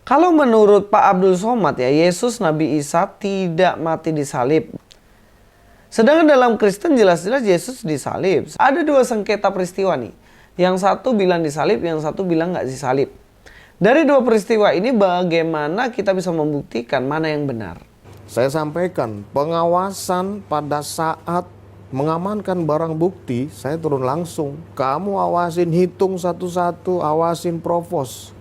Kalau menurut Pak Abdul Somad ya, Yesus Nabi Isa tidak mati disalib. Sedangkan dalam Kristen jelas-jelas Yesus disalib. Ada dua sengketa peristiwa nih. Yang satu bilang disalib, yang satu bilang nggak disalib. Dari dua peristiwa ini bagaimana kita bisa membuktikan mana yang benar? Saya sampaikan pengawasan pada saat mengamankan barang bukti, saya turun langsung. Kamu awasin, hitung satu-satu, awasin provos.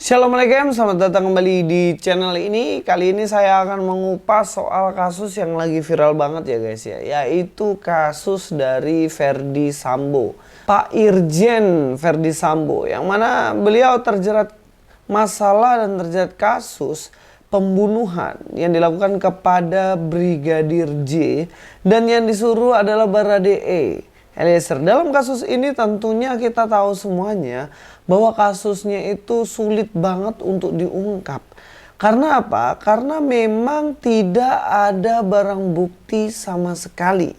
Assalamualaikum, selamat datang kembali di channel ini. Kali ini saya akan mengupas soal kasus yang lagi viral banget ya guys ya, yaitu kasus dari Ferdy Sambo, Pak Irjen Ferdy Sambo, yang mana beliau terjerat masalah dan terjerat kasus pembunuhan yang dilakukan kepada Brigadir J dan yang disuruh adalah Baradae Eliezer. Dalam kasus ini tentunya kita tahu semuanya bahwa kasusnya itu sulit banget untuk diungkap. Karena apa? Karena memang tidak ada barang bukti sama sekali.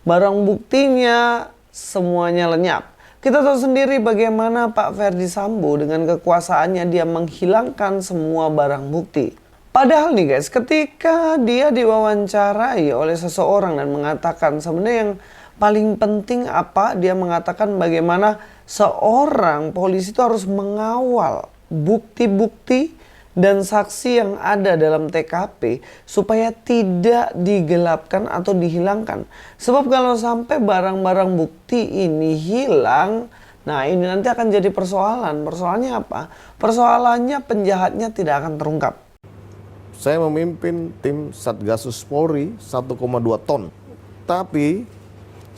Barang buktinya semuanya lenyap. Kita tahu sendiri bagaimana Pak Ferdy Sambo dengan kekuasaannya dia menghilangkan semua barang bukti. Padahal nih guys, ketika dia diwawancarai oleh seseorang dan mengatakan sebenarnya yang paling penting apa? Dia mengatakan bagaimana seorang polisi itu harus mengawal bukti-bukti dan saksi yang ada dalam TKP supaya tidak digelapkan atau dihilangkan. Sebab kalau sampai barang-barang bukti ini hilang, nah ini nanti akan jadi persoalan. Persoalannya apa? Persoalannya penjahatnya tidak akan terungkap. Saya memimpin tim Satgasus Polri 1,2 ton. Tapi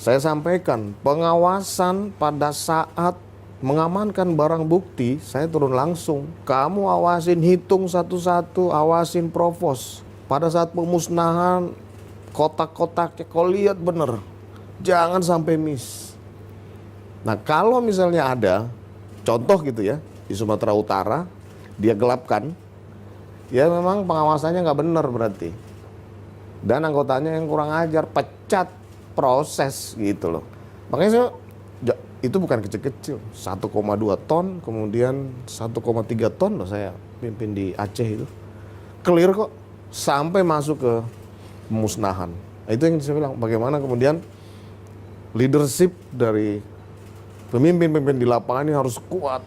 saya sampaikan pengawasan pada saat mengamankan barang bukti, saya turun langsung. Kamu awasin, hitung satu-satu, awasin provos. Pada saat pemusnahan kotak-kotaknya, kau lihat bener, jangan sampai miss. Nah kalau misalnya ada contoh gitu ya, di Sumatera Utara dia gelapkan, ya memang pengawasannya nggak benar berarti. Dan anggotanya yang kurang ajar, pecat, proses gitu loh. Makanya saya, itu bukan kecil-kecil, 1,2 ton, kemudian 1,3 ton loh saya pimpin di Aceh itu. Clear kok, sampai masuk ke pemusnahan. Nah, itu yang saya bilang, bagaimana kemudian leadership dari pemimpin-pemimpin di lapangan ini harus kuat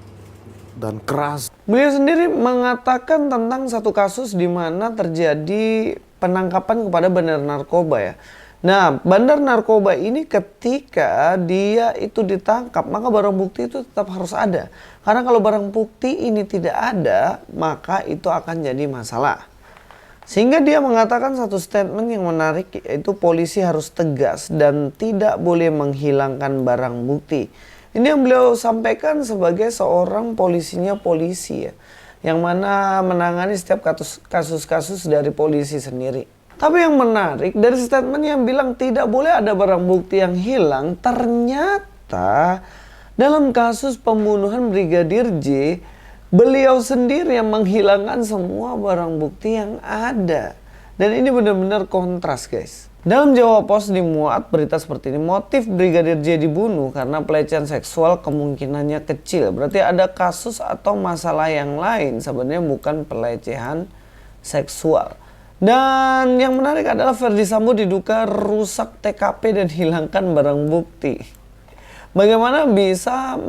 dan keras. Beliau sendiri mengatakan tentang satu kasus di mana terjadi penangkapan kepada bandar narkoba ya. Nah, bandar narkoba ini ketika dia itu ditangkap, maka barang bukti itu tetap harus ada. Karena kalau barang bukti ini tidak ada, maka itu akan jadi masalah. Sehingga dia mengatakan satu statement yang menarik, yaitu polisi harus tegas dan tidak boleh menghilangkan barang bukti. Ini yang beliau sampaikan sebagai seorang polisinya polisi ya, yang mana menangani setiap kasus-kasus dari polisi sendiri. Tapi yang menarik dari statement yang bilang tidak boleh ada barang bukti yang hilang, ternyata dalam kasus pembunuhan Brigadir J, beliau sendiri yang menghilangkan semua barang bukti yang ada. Dan ini benar-benar kontras guys. Dalam Jawa Post dimuat berita seperti ini, motif Brigadir J dibunuh karena pelecehan seksual kemungkinannya kecil. Berarti ada kasus atau masalah yang lain, sebenarnya bukan pelecehan seksual. Dan yang menarik adalah Ferdy Sambo diduga rusak TKP dan hilangkan barang bukti. Bagaimana bisa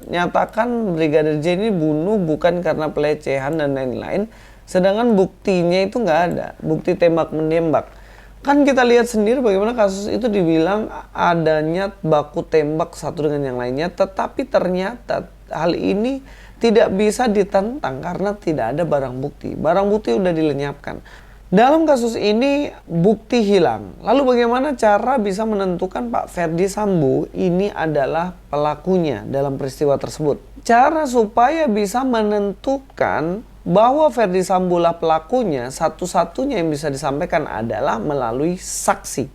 menyatakan Brigadir J ini bunuh bukan karena pelecehan dan lain-lain, sedangkan buktinya itu nggak ada, bukti tembak-menembak. Kan kita lihat sendiri bagaimana kasus itu dibilang adanya baku tembak satu dengan yang lainnya, tetapi ternyata hal ini tidak bisa ditentang karena tidak ada barang bukti. Barang bukti udah dilenyapkan. Dalam kasus ini bukti hilang. Lalu bagaimana cara bisa menentukan Pak Ferdy Sambo ini adalah pelakunya dalam peristiwa tersebut? Cara supaya bisa menentukan bahwa Ferdy Sambo lah pelakunya, satu-satunya yang bisa disampaikan adalah melalui saksi.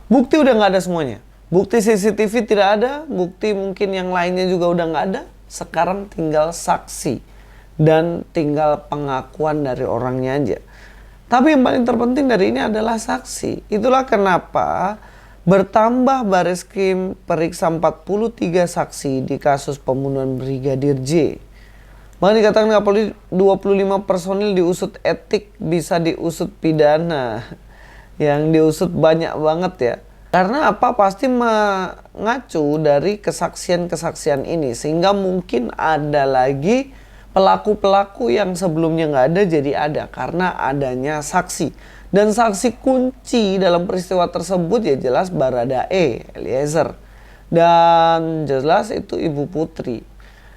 Bukti udah nggak ada semuanya. Bukti CCTV tidak ada, bukti mungkin yang lainnya juga udah nggak ada. Sekarang tinggal saksi dan tinggal pengakuan dari orangnya aja. Tapi yang paling terpenting dari ini adalah saksi. Itulah kenapa Bertambah Bareskrim periksa 43 saksi di kasus pembunuhan Brigadir J. Bahkan dikatakan Kapolri 25 personil diusut etik bisa diusut pidana. Yang diusut banyak banget ya. Karena apa? Pasti mengacu dari kesaksian-kesaksian ini. Sehingga mungkin ada lagi pelaku-pelaku yang sebelumnya nggak ada jadi ada. Karena adanya saksi. Dan saksi kunci dalam peristiwa tersebut ya jelas Baradae Eliezer. Dan jelas itu Ibu Putri.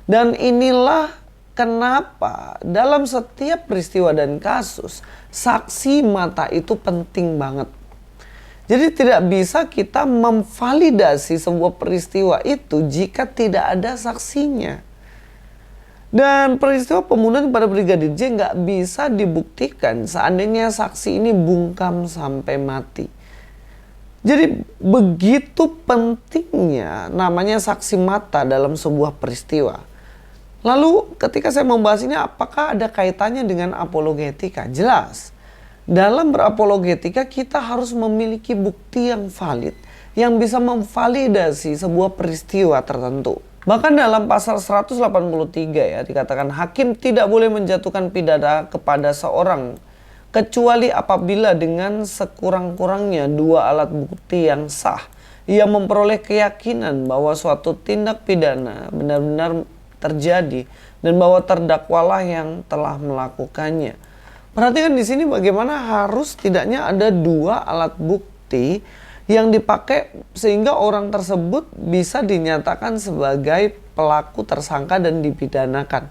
Dan inilah kenapa dalam setiap peristiwa dan kasus saksi mata itu penting banget. Jadi tidak bisa kita memvalidasi sebuah peristiwa itu jika tidak ada saksinya. Dan peristiwa pembunuhan pada Brigadir J nggak bisa dibuktikan seandainya saksi ini bungkam sampai mati. Jadi begitu pentingnya namanya saksi mata dalam sebuah peristiwa. Lalu ketika saya membahas ini, apakah ada kaitannya dengan apologetika? Jelas. Dalam berapologetika kita harus memiliki bukti yang valid, yang bisa memvalidasi sebuah peristiwa tertentu. Bahkan dalam pasal 183 ya dikatakan hakim tidak boleh menjatuhkan pidana kepada seorang kecuali apabila dengan sekurang-kurangnya 2 alat bukti yang sah ia memperoleh keyakinan bahwa suatu tindak pidana benar-benar terjadi dan bahwa terdakwalah yang telah melakukannya. Perhatikan di sini bagaimana harus tidaknya ada 2 alat bukti yang dipakai sehingga orang tersebut bisa dinyatakan sebagai pelaku tersangka dan dipidanakan.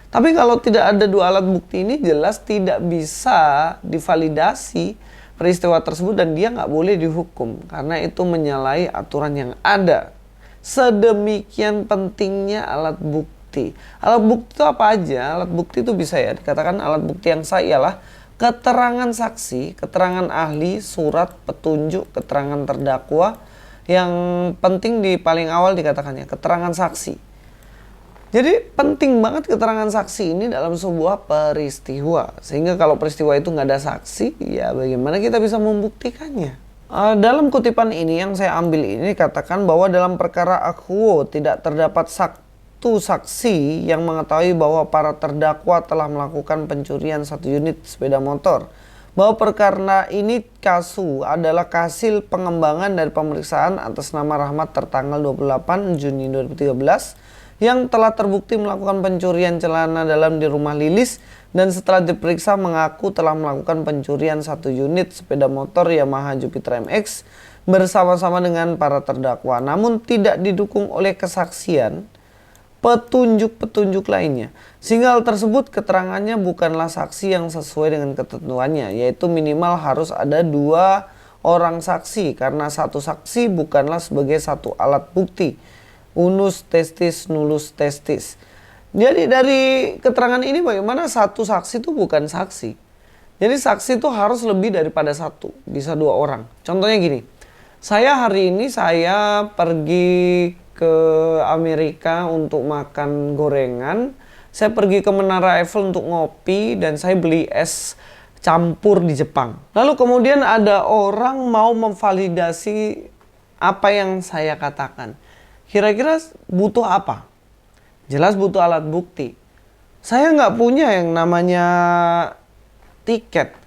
Tapi kalau tidak ada 2 alat bukti ini jelas tidak bisa divalidasi peristiwa tersebut dan dia nggak boleh dihukum karena itu menyalahi aturan yang ada. Sedemikian pentingnya alat bukti. Alat bukti itu apa aja? Alat bukti itu bisa ya dikatakan alat bukti yang sah ialah keterangan saksi, keterangan ahli, surat, petunjuk, keterangan terdakwa. Yang penting di paling awal dikatakannya keterangan saksi. Jadi penting banget keterangan saksi ini dalam sebuah peristiwa. Sehingga kalau peristiwa itu nggak ada saksi, ya bagaimana kita bisa membuktikannya? Dalam kutipan ini yang saya ambil ini katakan bahwa dalam perkara Akhuo tidak terdapat saksi yang mengetahui bahwa para terdakwa telah melakukan pencurian 1 unit sepeda motor. Bahwa perkara ini kasu adalah hasil pengembangan dari pemeriksaan atas nama Rahmat tertanggal 28 Juni 2013 yang telah terbukti melakukan pencurian celana dalam di rumah Lilis dan setelah diperiksa mengaku telah melakukan pencurian 1 unit sepeda motor Yamaha Jupiter MX bersama-sama dengan para terdakwa. Namun tidak didukung oleh kesaksian petunjuk-petunjuk lainnya. Sehingga hal tersebut keterangannya bukanlah saksi yang sesuai dengan ketentuannya, yaitu minimal harus ada 2 orang saksi karena 1 saksi bukanlah sebagai 1 alat bukti. Unus testis nullus testis. Jadi dari keterangan ini bagaimana 1 saksi itu bukan saksi. Jadi saksi itu harus lebih daripada 1, bisa 2 orang. Contohnya gini, saya hari ini saya pergi ke Amerika untuk makan gorengan, saya pergi ke Menara Eiffel untuk ngopi dan saya beli es campur di Jepang. Lalu kemudian ada orang mau memvalidasi apa yang saya katakan. Kira-kira butuh apa? Jelas butuh alat bukti. Saya nggak punya yang namanya tiket.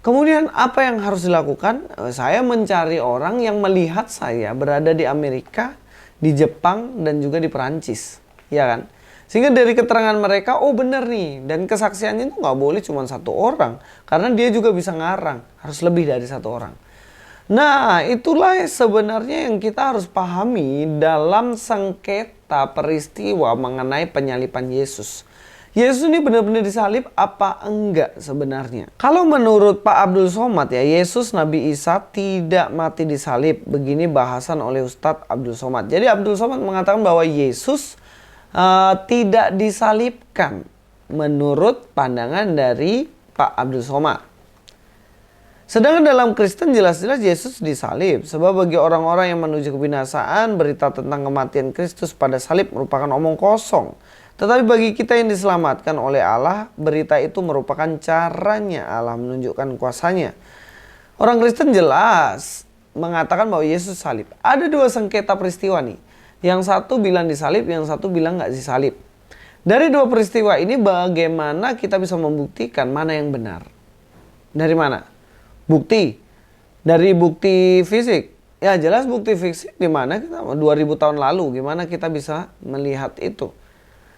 Kemudian apa yang harus dilakukan? Saya mencari orang yang melihat saya berada di Amerika, di Jepang dan juga di Perancis, ya kan? Sehingga dari keterangan mereka, oh bener nih, dan kesaksiannya itu nggak boleh cuma 1 orang, karena dia juga bisa ngarang, harus lebih dari 1 orang. Nah, itulah sebenarnya yang kita harus pahami dalam sengketa peristiwa mengenai penyaliban Yesus. Yesus ini benar-benar disalib apa enggak sebenarnya? Kalau menurut Pak Abdul Somad ya, Yesus Nabi Isa tidak mati disalib. Begini bahasan oleh Ustadz Abdul Somad. Jadi Abdul Somad mengatakan bahwa Yesus tidak disalibkan menurut pandangan dari Pak Abdul Somad. Sedangkan dalam Kristen jelas-jelas Yesus disalib. Sebab bagi orang-orang yang menuju kebinasaan, berita tentang kematian Kristus pada salib merupakan omong kosong. Tetapi bagi kita yang diselamatkan oleh Allah, berita itu merupakan caranya Allah menunjukkan kuasanya. Orang Kristen jelas mengatakan bahwa Yesus salib. Ada dua sengketa peristiwa nih. Yang satu bilang disalib, yang satu bilang nggak disalib. Dari dua peristiwa ini bagaimana kita bisa membuktikan mana yang benar? Dari mana? Bukti. Dari bukti fisik. Ya jelas bukti fisik di mana kita 2000 tahun lalu. Gimana kita bisa melihat itu?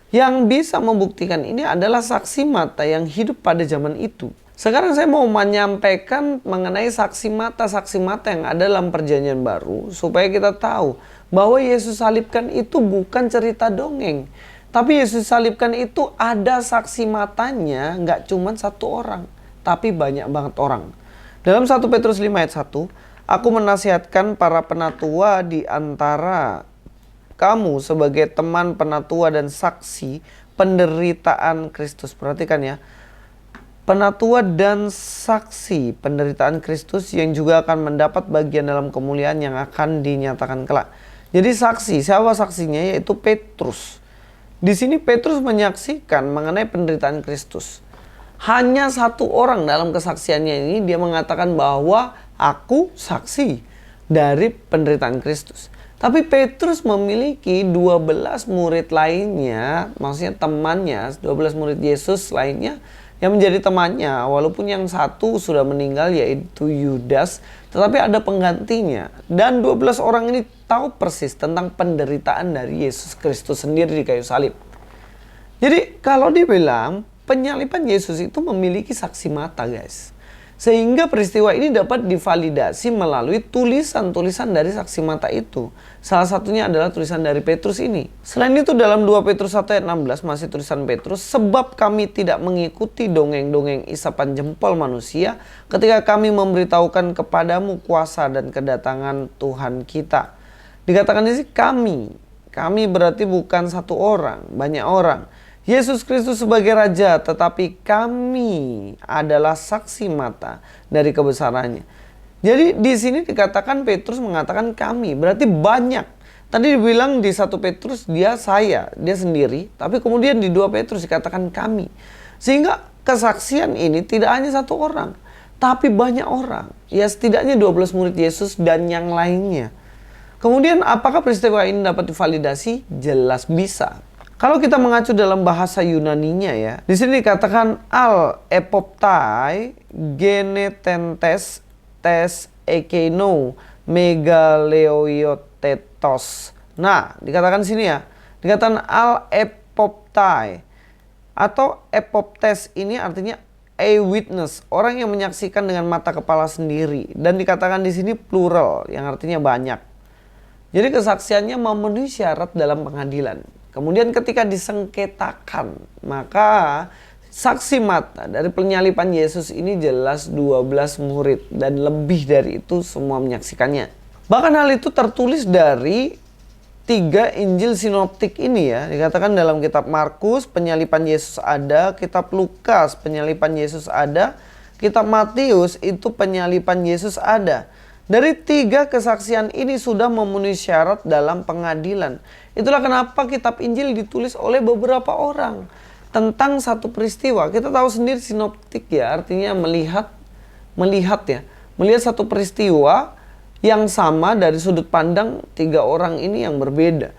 Yang bisa membuktikan ini adalah saksi mata yang hidup pada zaman itu. Sekarang saya mau menyampaikan mengenai saksi mata yang ada dalam perjanjian baru. Supaya kita tahu bahwa Yesus salibkan itu bukan cerita dongeng. Tapi Yesus salibkan itu ada saksi matanya, nggak cuma satu orang. Tapi banyak banget orang. Dalam 1 Petrus 5 ayat 1, aku menasihatkan para penatua di antara kamu sebagai teman penatua dan saksi penderitaan Kristus. Perhatikan ya. Penatua dan saksi penderitaan Kristus yang juga akan mendapat bagian dalam kemuliaan yang akan dinyatakan kelak. Jadi saksi, siapa saksinya? Yaitu Petrus. Di sini Petrus menyaksikan mengenai penderitaan Kristus. Hanya satu orang dalam kesaksiannya ini dia mengatakan bahwa aku saksi dari penderitaan Kristus. Tapi Petrus memiliki 12 murid lainnya, maksudnya temannya, 12 murid Yesus lainnya yang menjadi temannya, walaupun yang satu sudah meninggal yaitu Yudas, tetapi ada penggantinya. Dan 12 orang ini tahu persis tentang penderitaan dari Yesus Kristus sendiri di kayu salib. Jadi kalau dibilang penyaliban Yesus itu memiliki saksi mata, guys. Sehingga peristiwa ini dapat divalidasi melalui tulisan-tulisan dari saksi mata itu. Salah satunya adalah tulisan dari Petrus ini. Selain itu dalam 2 Petrus 1 ayat 16 masih tulisan Petrus. Sebab kami tidak mengikuti dongeng-dongeng isapan jempol manusia ketika kami memberitahukan kepadamu kuasa dan kedatangan Tuhan kita. Dikatakan di sini kami. Kami berarti bukan satu orang, banyak orang. Yesus Kristus sebagai Raja, tetapi kami adalah saksi mata dari kebesarannya. Jadi di sini dikatakan Petrus mengatakan kami, berarti banyak. Tadi dibilang di 1 Petrus dia sendiri, tapi kemudian di 2 Petrus dikatakan kami. Sehingga kesaksian ini tidak hanya satu orang, tapi banyak orang. Ya setidaknya 12 murid Yesus dan yang lainnya. Kemudian apakah peristiwa ini dapat divalidasi? Jelas bisa. Kalau kita mengacu dalam bahasa Yunaninya ya, di sini dikatakan al epoptai genetentes tes ekeno megaleoiotetos. Nah, dikatakan di sini ya, dikatakan al epoptai atau epoptes ini artinya a witness, orang yang menyaksikan dengan mata kepala sendiri, dan dikatakan di sini plural yang artinya banyak. Jadi kesaksiannya memenuhi syarat dalam pengadilan. Kemudian ketika disengketakan, maka saksi mata dari penyaliban Yesus ini jelas 12 murid dan lebih dari itu semua menyaksikannya. Bahkan hal itu tertulis dari 3 Injil sinoptik ini ya. Dikatakan dalam kitab Markus penyaliban Yesus ada, kitab Lukas penyaliban Yesus ada, kitab Matius itu penyaliban Yesus ada. Dari 3 kesaksian ini sudah memenuhi syarat dalam pengadilan. Itulah kenapa kitab Injil ditulis oleh beberapa orang tentang satu peristiwa. Kita tahu sendiri sinoptik ya, artinya melihat satu peristiwa yang sama dari sudut pandang 3 orang ini yang berbeda.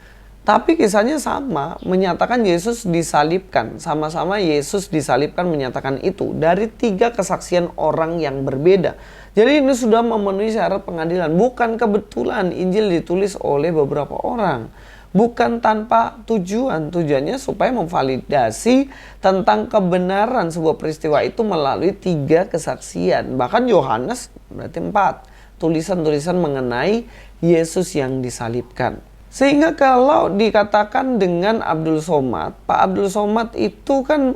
Tapi kisahnya sama, menyatakan Yesus disalibkan. Sama-sama Yesus disalibkan menyatakan itu dari 3 kesaksian orang yang berbeda. Jadi ini sudah memenuhi syarat pengadilan. Bukan kebetulan Injil ditulis oleh beberapa orang. Bukan tanpa tujuan. Tujuannya supaya memvalidasi tentang kebenaran sebuah peristiwa itu melalui 3 kesaksian. Bahkan Yohanes berarti 4. Tulisan-tulisan mengenai Yesus yang disalibkan. Sehingga kalau dikatakan dengan Abdul Somad, Pak Abdul Somad itu kan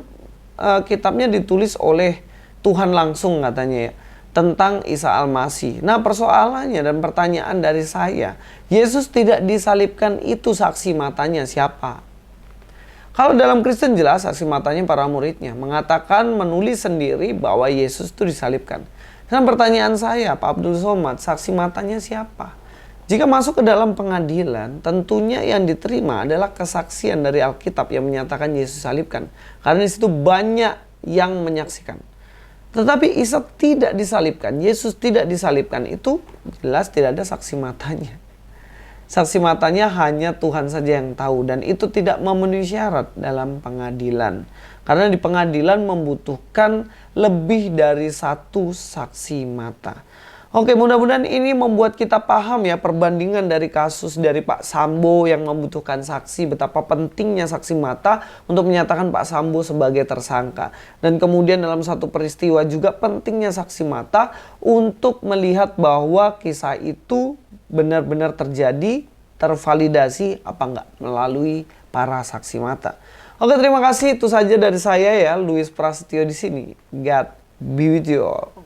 kitabnya ditulis oleh Tuhan langsung katanya ya, tentang Isa Al-Masih. Nah persoalannya dan pertanyaan dari saya, Yesus tidak disalibkan itu saksi matanya siapa? Kalau dalam Kristen jelas saksi matanya para muridnya, mengatakan menulis sendiri bahwa Yesus itu disalibkan. Dan pertanyaan saya, Pak Abdul Somad, saksi matanya siapa? Jika masuk ke dalam pengadilan, tentunya yang diterima adalah kesaksian dari Alkitab yang menyatakan Yesus salibkan. Karena di situ banyak yang menyaksikan. Tetapi Isa tidak disalibkan, Yesus tidak disalibkan, itu jelas tidak ada saksi matanya. Saksi matanya hanya Tuhan saja yang tahu, dan itu tidak memenuhi syarat dalam pengadilan. Karena di pengadilan membutuhkan lebih dari satu saksi mata. Oke, mudah-mudahan ini membuat kita paham ya perbandingan dari kasus dari Pak Sambo yang membutuhkan saksi, betapa pentingnya saksi mata untuk menyatakan Pak Sambo sebagai tersangka. Dan kemudian dalam satu peristiwa juga pentingnya saksi mata untuk melihat bahwa kisah itu benar-benar terjadi, tervalidasi apa enggak melalui para saksi mata. Oke, terima kasih, itu saja dari saya ya, Luis Prasetyo di sini. God be with you all.